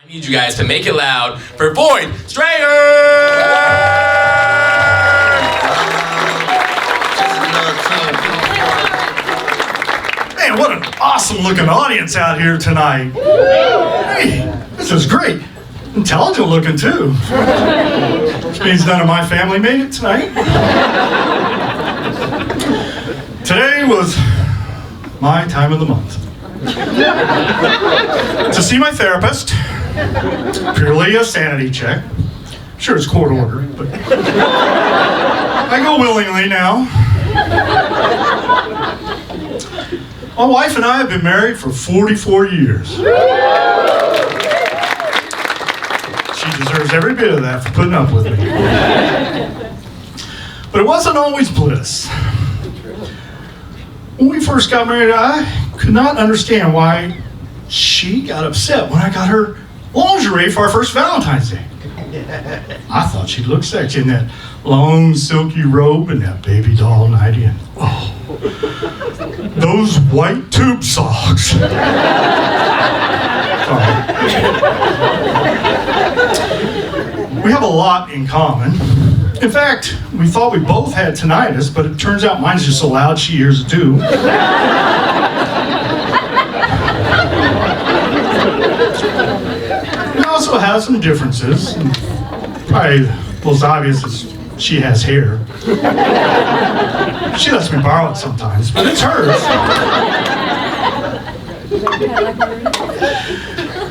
I need you guys to make it loud for Floyd Strayer! Man, what an awesome looking audience out here tonight. Hey, this is great. Intelligent looking too. Which means none of my family made it tonight. Today was my time of the month. To see my therapist, purely a sanity check. Sure, it's court ordered, but I go willingly now. My wife and I have been married for 44 years. She deserves every bit of that for putting up with me. But it wasn't always bliss. When we first got married, I could not understand why she got upset when I got her lingerie for our first Valentine's Day. I thought she'd look sexy in that long silky robe and that baby doll nightie. And oh, those white tube socks. Sorry. We have a lot in common. In fact, we thought we both had tinnitus, but it turns out mine's just so loud she hears it too. We also have some differences. Probably most obvious is she has hair. She lets me borrow it sometimes, but it's hers.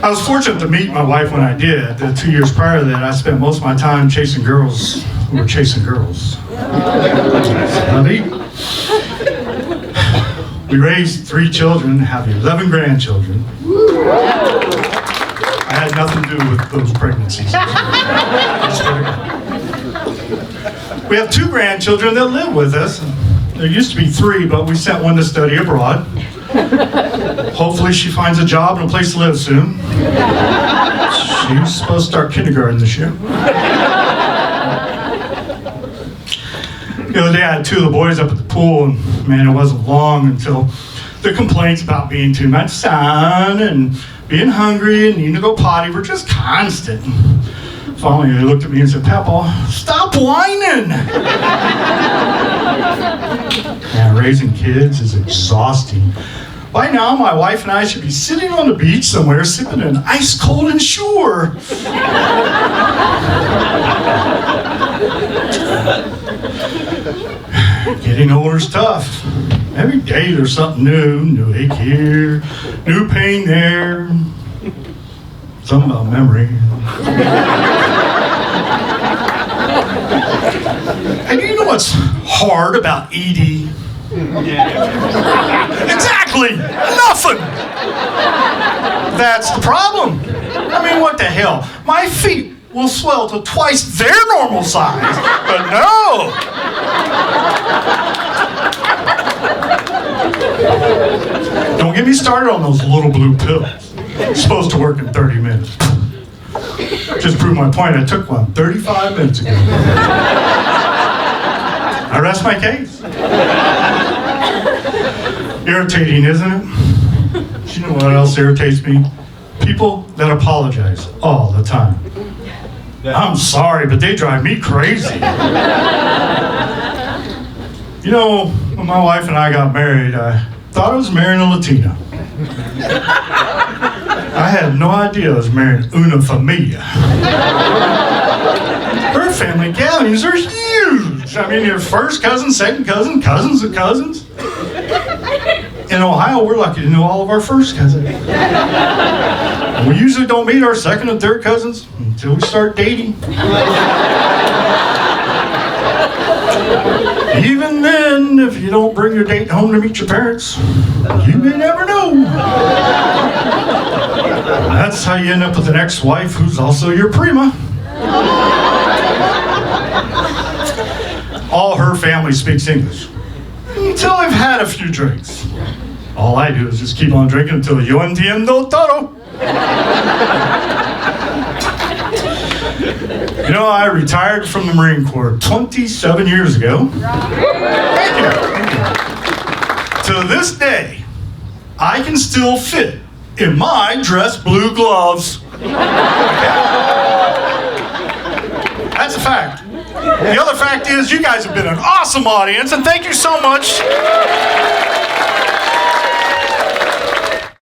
I was fortunate to meet my wife when I did. 2 years prior to that, I spent most of my time chasing girls who were chasing girls. We raised 3 children, have 11 grandchildren. I had nothing to do with those pregnancies. We have 2 grandchildren that live with us. There used to be 3, but we sent one to study abroad. Hopefully she finds a job and a place to live soon. She's supposed to start kindergarten this year. The other day I had 2 of the boys up at the pool, and man, it wasn't long until the complaints about being too much sun and being hungry and needing to go potty were just constant. Finally, they looked at me and said, "Papa, stop whining." Man, raising kids is exhausting. By now, my wife and I should be sitting on the beach somewhere, sipping an ice-cold Ensure. Getting older is tough. Every day there's something new ache here, new pain there. Something about memory. And you know what's hard about ED? Exactly! Nothing! That's the problem. I mean, what the hell? My feet will swell to twice their normal size, but no! Don't get me started on those little blue pills. They're supposed to work in 30 minutes. Just proved my point. I took one 35 minutes ago. I rest my case. Irritating, isn't it? You know what else irritates me? People that apologize all the time. I'm sorry, but they drive me crazy. You know, when my wife and I got married, I thought I was marrying a Latina. I had no idea I was marrying una familia. Her family gatherings are huge. I mean, your first cousin, second cousin, cousins of cousins. In Ohio, we're lucky to know all of our first cousins. We usually don't meet our second and third cousins until we start dating. Even then, if you don't bring your date home to meet your parents, you may never know. That's how you end up with an ex-wife who's also your prima. All her family speaks English. Until I've had a few drinks. All I do is just keep on drinking until yo entiendo todo. You know, I retired from the Marine Corps 27 years ago. Thank you. To this day, I can still fit in my dress blue gloves. That's a fact. The other fact is you guys have been an awesome audience, and thank you so much.